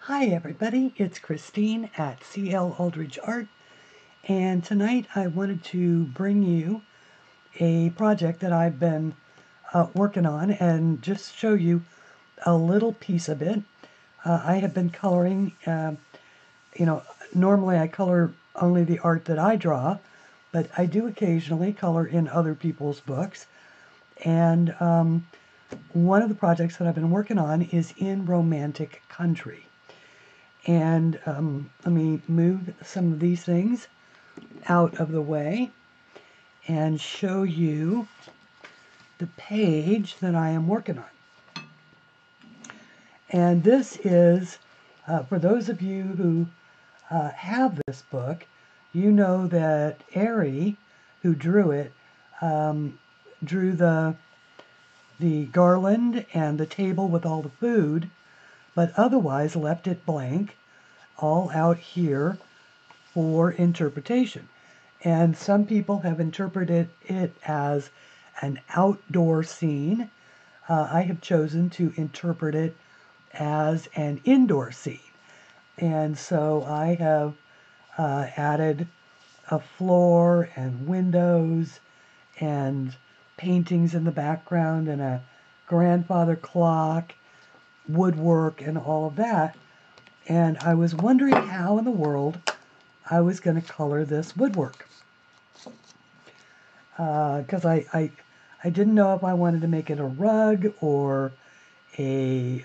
Hi everybody, it's Christine at CLAldridges Art, and tonight I wanted to bring you a project that I've been working on and just show you a little piece of it. I have been coloring, normally I color only the art that I draw, but I do occasionally color in other people's books, and one of the projects that I've been working on is in romantic country. And let me move some of these things out of the way and show you the page that I am working on. And this is, for those of you who have this book, you know that Eriy, who drew it, drew the garland and the table with all the food, but otherwise left it blank, all out here for interpretation. And some people have interpreted it as an outdoor scene. I have chosen to interpret it as an indoor scene. And so I have added a floor and windows and paintings in the background and a grandfather clock, woodwork, and all of that. And I was wondering how in the world I was going to color this woodwork. Because I didn't know if I wanted to make it a rug or a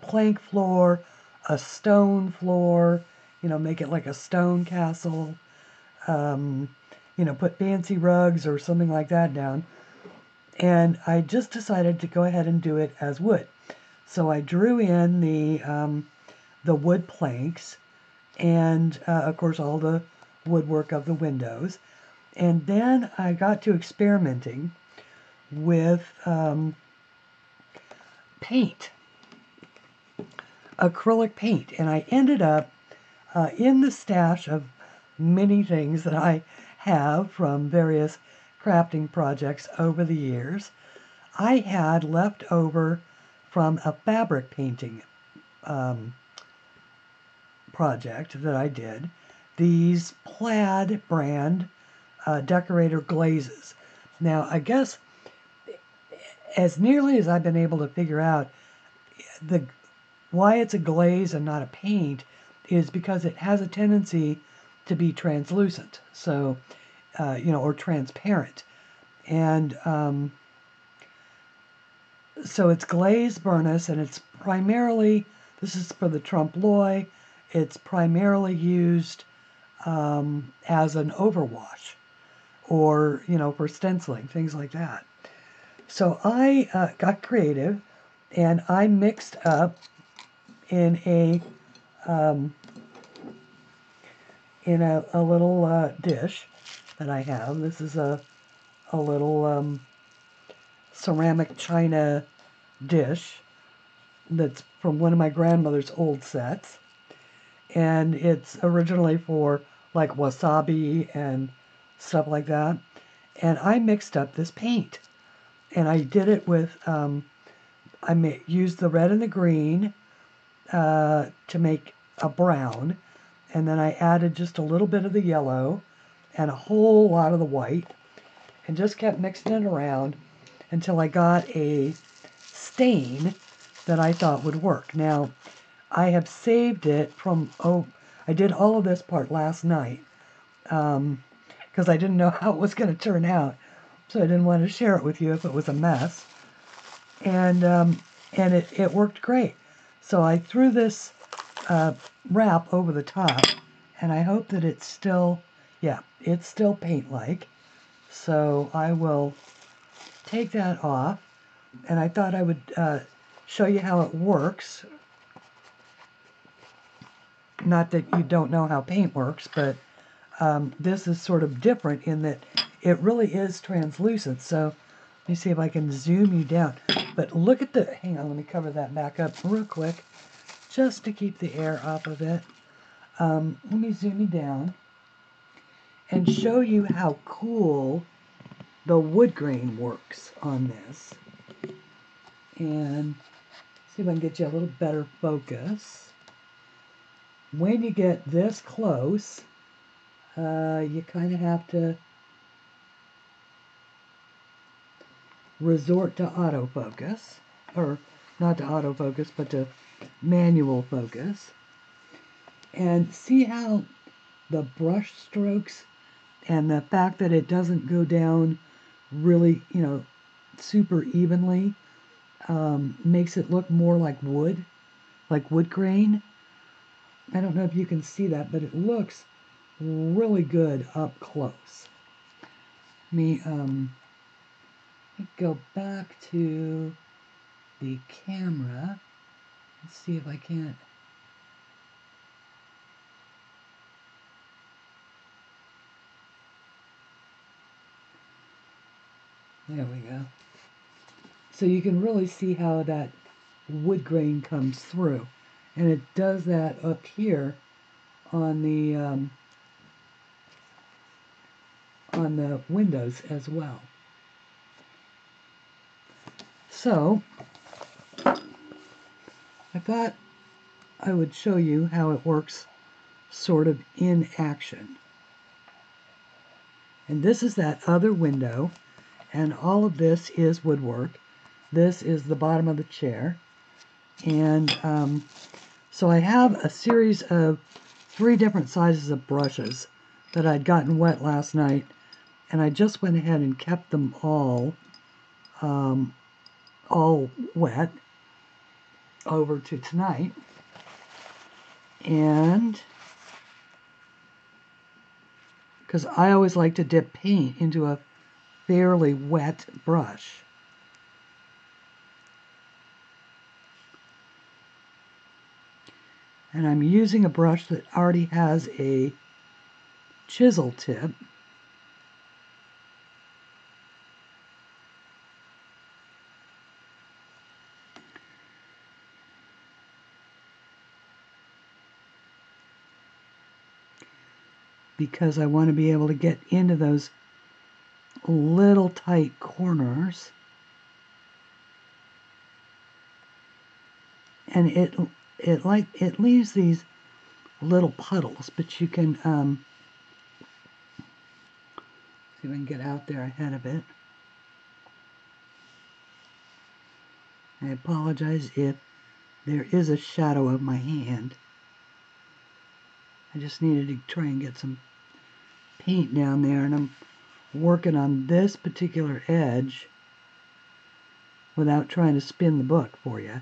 plank floor, a stone floor, make it like a stone castle, put fancy rugs or something like that down. And I just decided to go ahead and do it as wood. So I drew in the wood planks and, of course, all the woodwork of the windows. And then I got to experimenting with paint, acrylic paint. And I ended up in the stash of many things that I have from various crafting projects over the years. I had left over from a fabric painting project that I did, these PLAID brand decorator glazes. Now, I guess as nearly as I've been able to figure out, why it's a glaze and not a paint is because it has a tendency to be translucent, so or transparent, and so it's Glaze Vernis, and it's primarily, this is for the trompe l'oeil, it's primarily used as an overwash or, for stenciling, things like that. So I got creative and I mixed up in a little dish that I have. This is a little ceramic china dish that's from one of my grandmother's old sets, and it's originally for like wasabi and stuff like that. And I mixed up this paint, and I did it with used the red and the green to make a brown, and then I added just a little bit of the yellow and a whole lot of the white, and just kept mixing it around until I got a stain that I thought would work. Now, I have saved it from, I did all of this part last night because I didn't know how it was going to turn out, so I didn't want to share it with you if it was a mess. And it worked great. So I threw this wrap over the top, and I hope that it's still, it's still paint-like. So I will take that off, and I thought I would show you how it works. Not that you don't know how paint works, but this is sort of different in that it really is translucent. So let me see if I can zoom you down. But look at hang on, let me cover that back up real quick, just to keep the air off of it. Let me zoom you down and show you how cool the wood grain works on this. And See if I can get you a little better focus. When you get this close, you kind of have to resort to autofocus, or not to autofocus, but to manual focus. And see how the brush strokes and the fact that it doesn't go down really, super evenly, makes it look more like wood grain. I don't know if you can see that, but it looks really good up close. Let me go back to the camera and see if I can't. There we go. So you can really see how that wood grain comes through. And it does that up here on the windows as well. So I thought I would show you how it works sort of in action. And this is that other window, and all of this is woodwork. This is the bottom of the chair. And so I have a series of 3 different sizes of brushes that I'd gotten wet last night, and I just went ahead and kept them all wet over to tonight. And because I always like to dip paint into a fairly wet brush. And I'm using a brush that already has a chisel tip. Because I want to be able to get into those little tight corners. And it leaves these little puddles, but you can see if I can get out there ahead of it. I apologize if there is a shadow of my hand. I just needed to try and get some paint down there, and I'm working on this particular edge without trying to spin the book for you.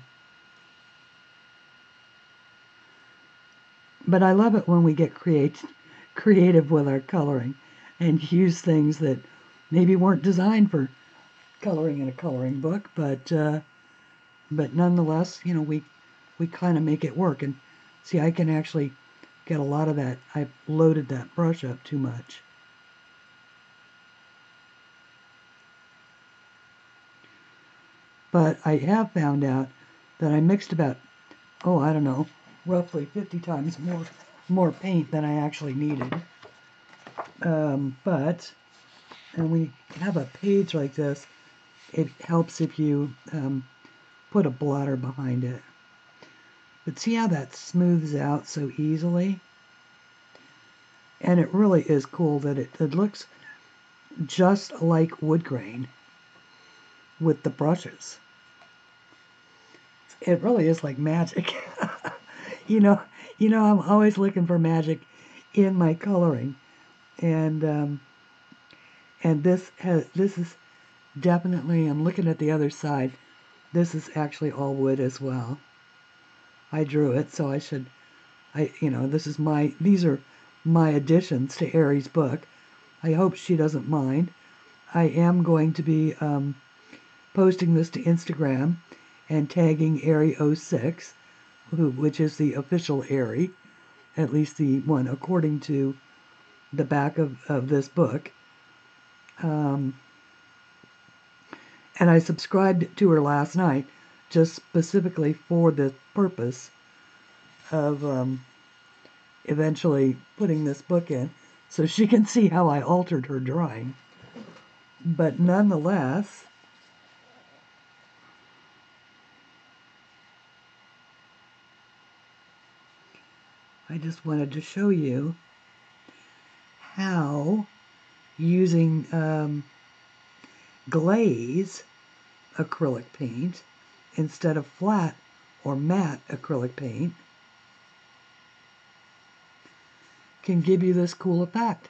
But I love it when we get creative with our coloring and use things that maybe weren't designed for coloring in a coloring book, but nonetheless, we kind of make it work. And see, I can actually get a lot of that. I've loaded that brush up too much. But I have found out that I mixed about, I don't know, roughly 50 times more paint than I actually needed. And when you have a page like this, it helps if you put a blotter behind it. But see how that smooths out so easily? And it really is cool that it looks just like wood grain with the brushes. It really is like magic. I'm always looking for magic in my coloring, and this is definitely. I'm looking at the other side. This is actually all wood as well. I drew it, so these are my additions to Eriy's book. I hope she doesn't mind. I am going to be posting this to Instagram and tagging Eriy06, which is the official Eriy, at least the one according to the back of this book. And I subscribed to her last night just specifically for the purpose of eventually putting this book in so she can see how I altered her drawing. But nonetheless, I just wanted to show you how using glaze acrylic paint instead of flat or matte acrylic paint can give you this cool effect.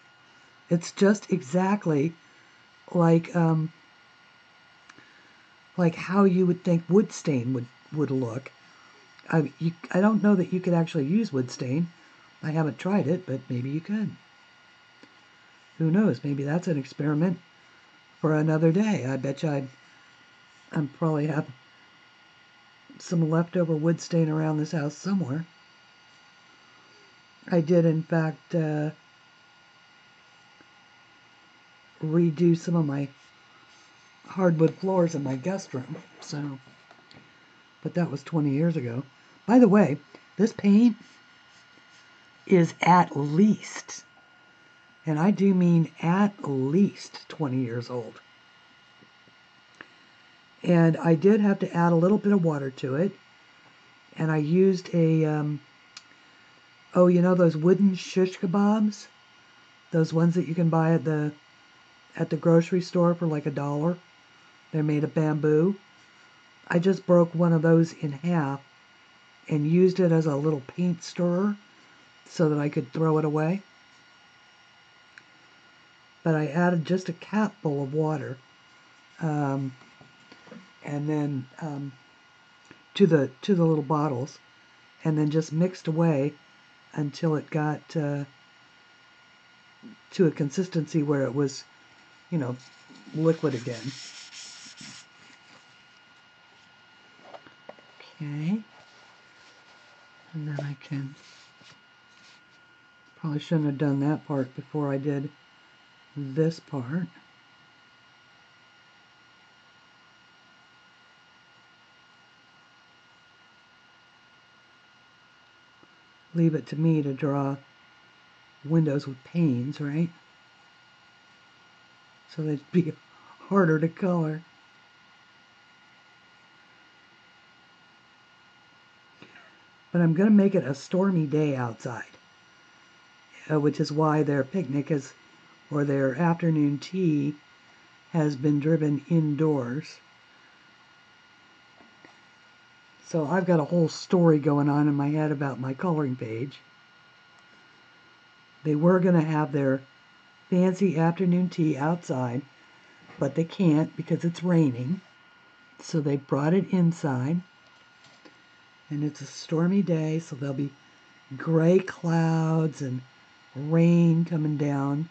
It's just exactly like how you would think wood stain would look. I don't know that you could actually use wood stain. I haven't tried it, but maybe you could. Who knows? Maybe that's an experiment for another day. I bet you I'm probably have some leftover wood stain around this house somewhere. I did, in fact, redo some of my hardwood floors in my guest room. So, but that was 20 years ago. By the way, this paint is at least, and I do mean at least 20 years old. And I did have to add a little bit of water to it. And I used a, oh, you know those wooden shish kebabs? Those ones that you can buy at the grocery store for like $1. They're made of bamboo. I just broke one of those in half and used it as a little paint stirrer so that I could throw it away. But I added just a capful of water, and then to the little bottles, and then just mixed away until it got to a consistency where it was, you know, liquid again. Okay, and then I can, probably shouldn't have done that part before I did this part. Leave it to me to draw windows with panes, right? So they'd be harder to color. But I'm going to make it a stormy day outside, which is why their picnic is, or their afternoon tea has been driven indoors. So I've got a whole story going on in my head about my coloring page. They were going to have their fancy afternoon tea outside, but they can't because it's raining. So they brought it inside. And it's a stormy day, so there'll be gray clouds and rain coming down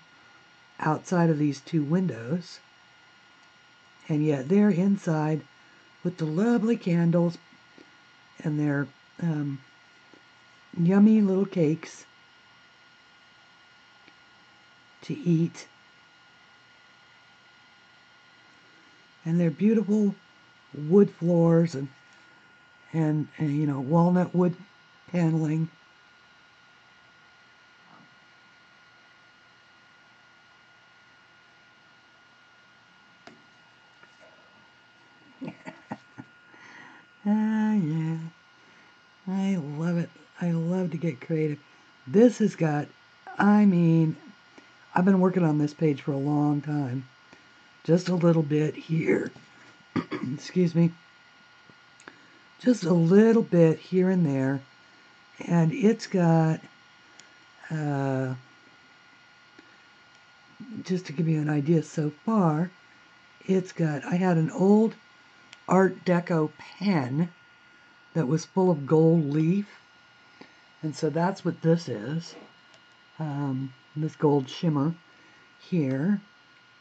outside of these two windows. And yet they're inside with the lovely candles and their yummy little cakes to eat. And their beautiful wood floors and you know, walnut wood paneling. Yeah, I love it. I love to get creative. This has got, I mean, I've been working on this page for a long time. Just a little bit here. Excuse me. Just a little bit here and there. And it's got, just to give you an idea so far, it's got, I had an old Art Deco pen that was full of gold leaf. And so that's what this is. This gold shimmer here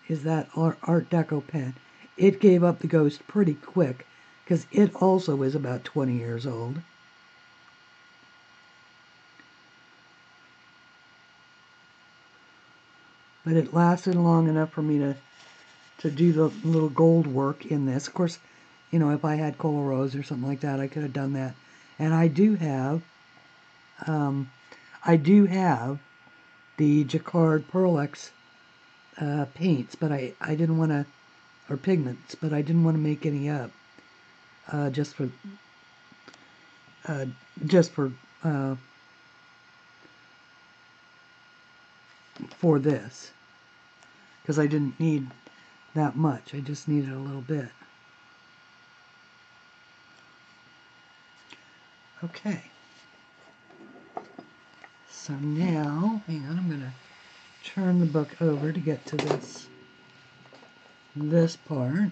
is that Art Deco pen. It gave up the ghost pretty quick because it also is about 20 years old. But it lasted long enough for me to do the little gold work in this. Of course, you know, if I had Cola Rose or something like that, I could have done that. And I do have the Jacquard Pearl-Ex paints, but I didn't want to, or pigments, but I didn't want to make any up, just for for this, because I didn't need that much. I just needed a little bit. Okay. So now, hang on, I'm going to turn the book over to get to this part.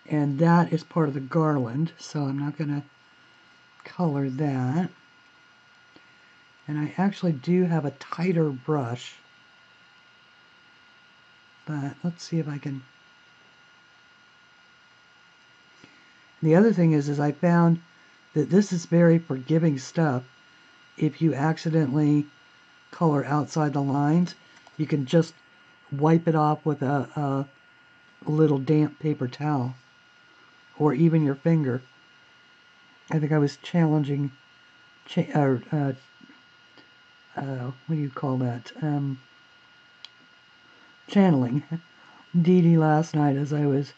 And that is part of the garland, so I'm not going to color that. And I actually do have a tighter brush, but let's see if I can. The other thing is I found that this is very forgiving stuff. If you accidentally color outside the lines, you can just wipe it off with a little damp paper towel, or even your finger. I think I was challenging, what do you call that? Channeling Dee Dee last night as I was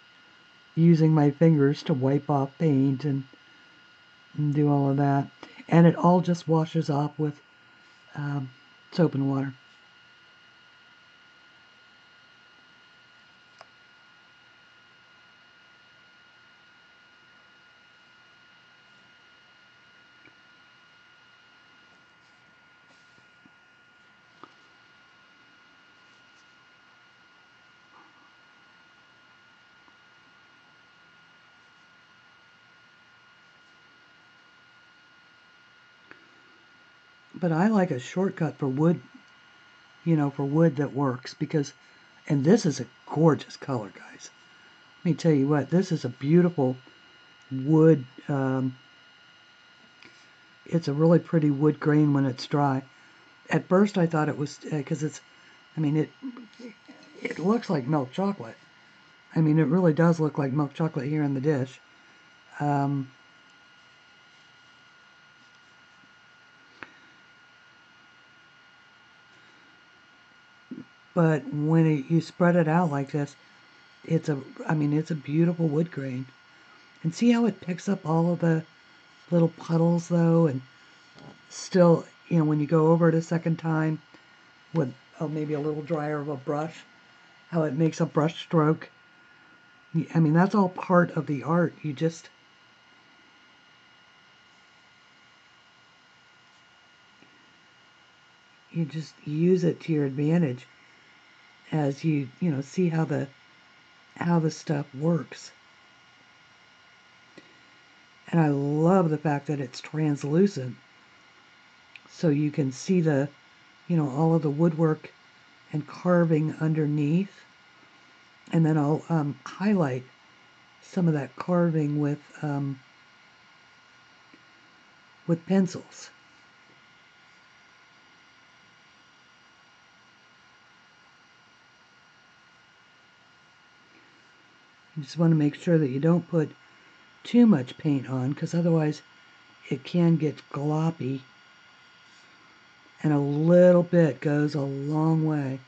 using my fingers to wipe off paint and do all of that. And it all just washes off with soap and water. But I like a shortcut for wood, for wood that works, because, and this is a gorgeous color, guys. Let me tell you what, this is a beautiful wood, it's a really pretty wood grain when it's dry. At first I thought it was, because it looks like milk chocolate. I mean, it really does look like milk chocolate here in the dish. But when you spread it out like this, it's a beautiful wood grain. And see how it picks up all of the little puddles though, and still, when you go over it a second time with maybe a little drier of a brush, how it makes a brush stroke. I mean, that's all part of the art. You just use it to your advantage as you see how the stuff works. And I love the fact that it's translucent, so you can see the all of the woodwork and carving underneath. And then I'll highlight some of that carving with pencils. You just want to make sure that you don't put too much paint on, because otherwise it can get gloppy. And a little bit goes a long way.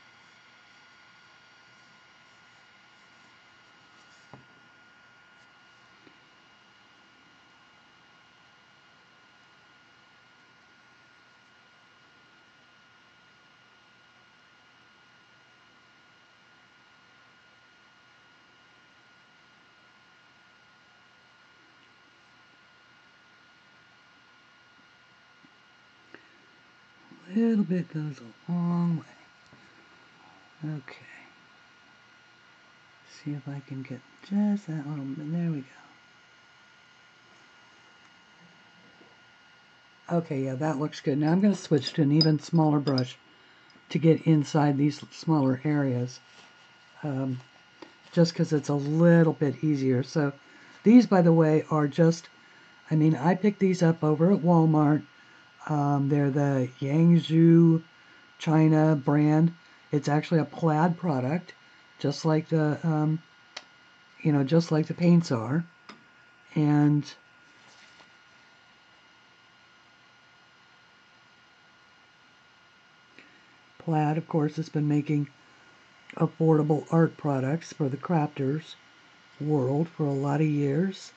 A little bit goes a long way. Okay. See if I can get just that little bit. There we go. Okay, yeah, that looks good. Now I'm going to switch to an even smaller brush to get inside these smaller areas. Just because it's a little bit easier. So these, by the way, are just, I picked these up over at Walmart. They're the Yangzhou China brand. It's actually a PLAID product, just like the, just like the paints are. And PLAID, of course, has been making affordable art products for the crafters world for a lot of years.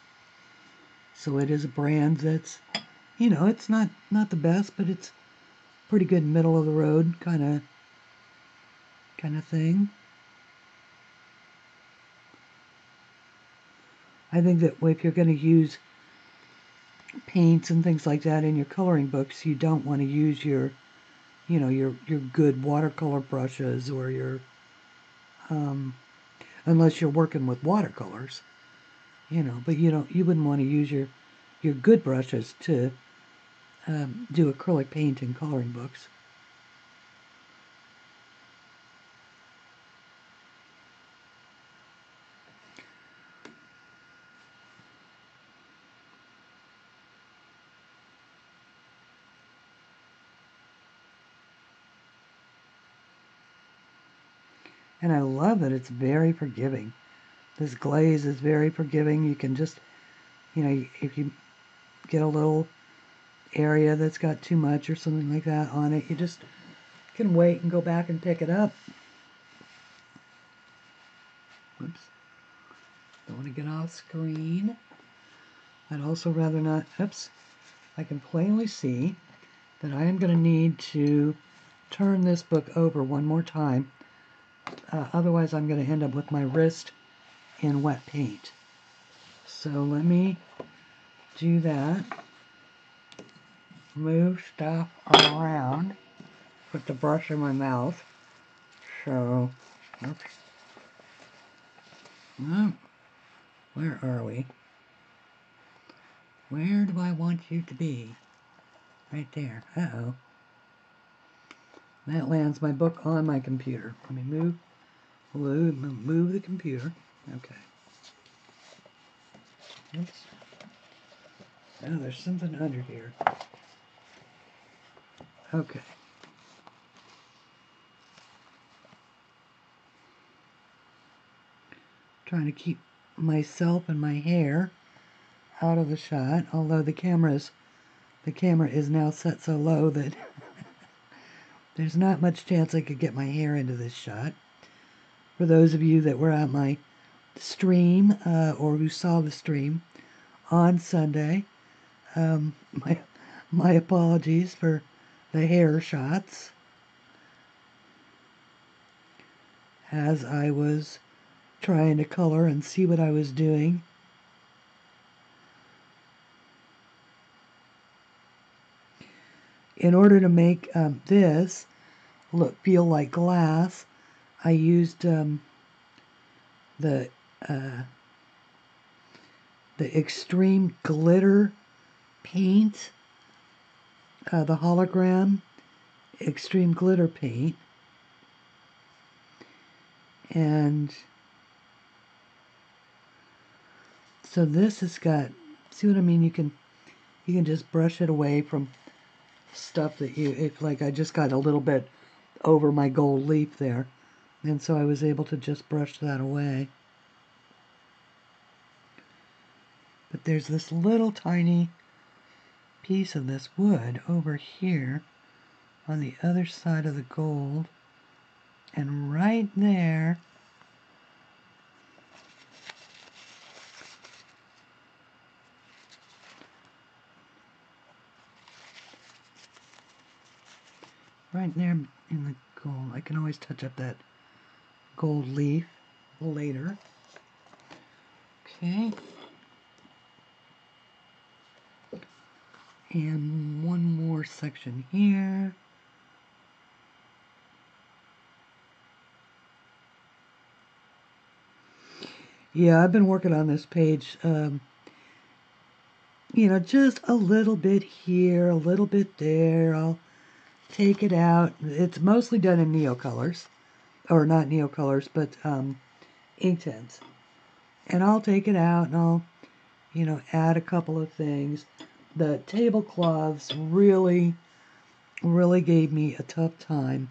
So it is a brand that's, you know, it's not the best, but it's pretty good middle of the road kind of thing. I think that if you're going to use paints and things like that in your coloring books, you don't want to use your, you know, your good watercolor brushes or your, unless you're working with watercolors, you know, but you wouldn't want to use your good brushes to do acrylic paint in coloring books. And I love that it's very forgiving. This glaze is very forgiving. You can just, you know, if you get a little area that's got too much or something like that on it, you just can wait and go back and pick it up. Oops. Don't want to get off screen. I'd also rather not, oops. I can plainly see that I am going to need to turn this book over one more time. Otherwise, I'm going to end up with my wrist in wet paint. So let me do that. Move stuff around. Put the brush in my mouth. So, oops. Where are we? Where do I want you to be? Right there. Uh-oh. That lands my book on my computer. Let me move the computer. Okay. Oops. Oh, there's something under here. Okay. Trying to keep myself and my hair out of the shot, although the camera is now set so low that there's not much chance I could get my hair into this shot. For those of you that were at my stream or who saw the stream on Sunday, my apologies for the hair shots, as I was trying to color and see what I was doing. In order to make this feel like glass, I used the extreme glitter paint, the hologram extreme glitter paint, and so this has got, see what I mean? You can just brush it away from stuff that like I just got a little bit over my gold leaf there, and so I was able to just brush that away. But there's this little tiny piece of this wood over here on the other side of the gold, and right there in the gold. I can always touch up that gold leaf later. Okay. And one more section here. Yeah, I've been working on this page, you know, just a little bit here, a little bit there. I'll take it out. It's mostly done in Neocolors, or not Neocolors, but Inktense. And I'll take it out and I'll, you know, add a couple of things. The tablecloths really gave me a tough time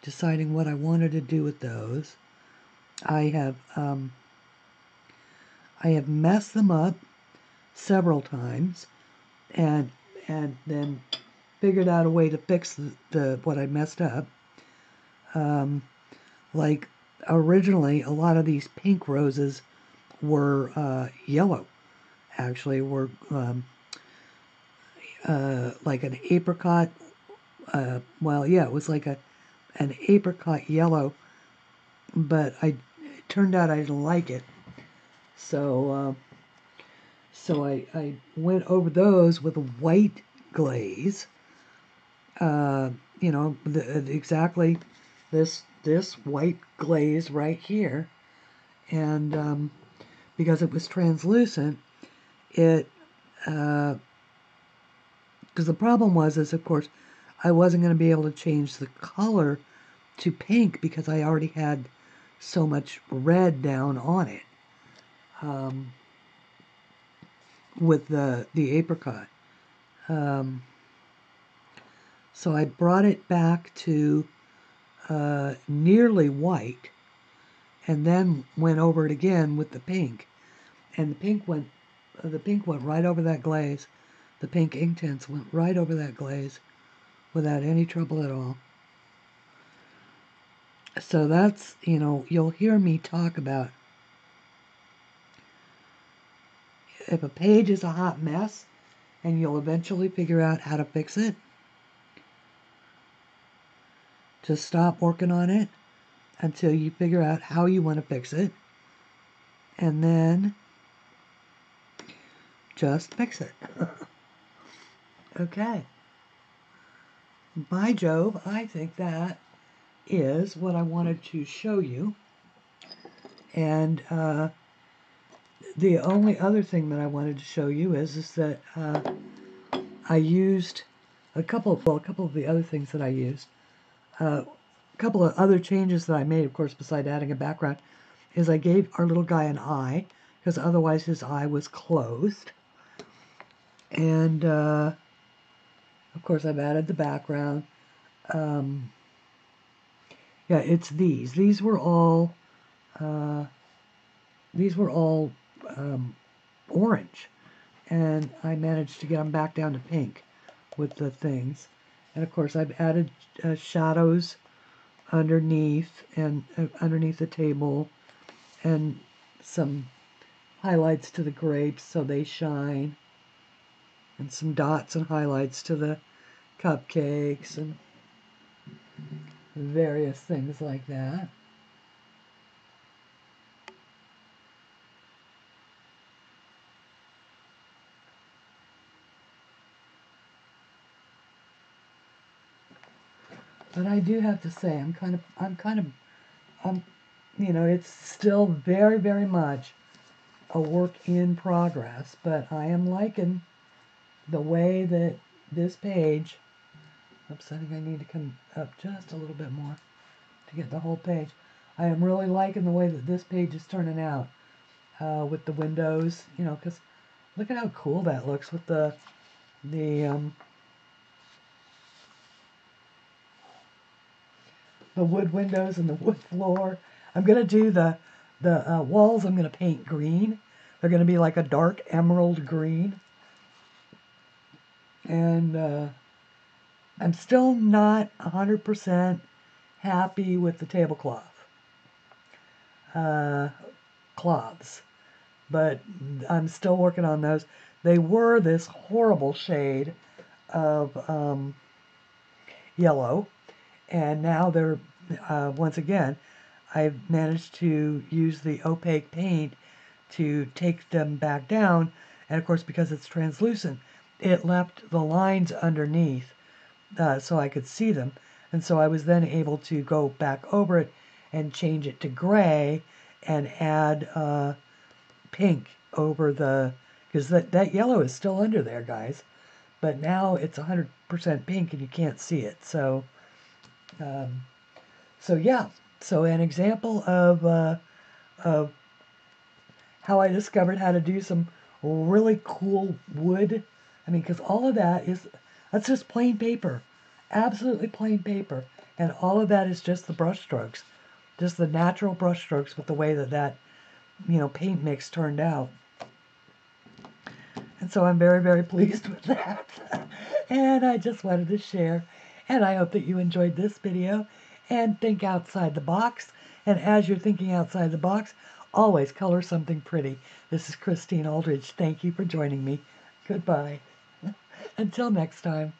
deciding what I wanted to do with those. I have messed them up several times, and then figured out a way to fix the what I messed up. Like originally, a lot of these pink roses were yellow, actually were like an apricot. Well, yeah, it was like an apricot yellow, but it turned out I didn't like it. So I went over those with a white glaze. You know, exactly this white glaze right here, and because it was translucent, it because the problem is of course I wasn't going to be able to change the color to pink because I already had so much red down on it with the apricot. So I brought it back to nearly white, and then went over it again with the pink, and the pink went right over that glaze. The pink ink tints went right over that glaze without any trouble at all. So that's, you know, you'll hear me talk about if a page is a hot mess, and you'll eventually figure out how to fix it. Just stop working on it until you figure out how you want to fix it, and then just fix it. Okay. By Jove, I think that is what I wanted to show you. And the only other thing that I wanted to show you is that I used a couple of the other things that I used. A couple of other changes that I made, of course, besides adding a background, is I gave our little guy an eye, because otherwise his eye was closed. And, of course, I've added the background. Yeah, it's these. These were all orange, and I managed to get them back down to pink with the things. And of course, I've added shadows underneath and underneath the table, and some highlights to the grapes so they shine, and some dots and highlights to the cupcakes, and various things like that. But I do have to say, you know, it's still very, very much a work in progress, but I am liking the way that this page, oops, I think I need to come up just a little bit more to get the whole page. I am really liking the way that this page is turning out with the windows, you know, because look at how cool that looks with the wood windows and the wood floor. I'm going to do the walls, I'm going to paint green. They're going to be like a dark emerald green. And I'm still not 100% happy with the tablecloth cloths, but I'm still working on those. They were this horrible shade of yellow, and now they're once again I've managed to use the opaque paint to take them back down, and of course because it's translucent it left the lines underneath so I could see them, and so I was then able to go back over it and change it to gray and add pink over the, because that yellow is still under there, guys, but now it's 100% pink and you can't see it. So yeah, so an example of how I discovered how to do some really cool wood. I mean, because all of that's just plain paper, absolutely plain paper, and all of that is just the brush strokes, just the natural brush strokes with the way that you know, paint mix turned out. And so I'm very, very pleased with that. And I just wanted to share. And I hope that you enjoyed this video and think outside the box. And as you're thinking outside the box, always color something pretty. This is Christine Aldridge. Thank you for joining me. Goodbye. Until next time.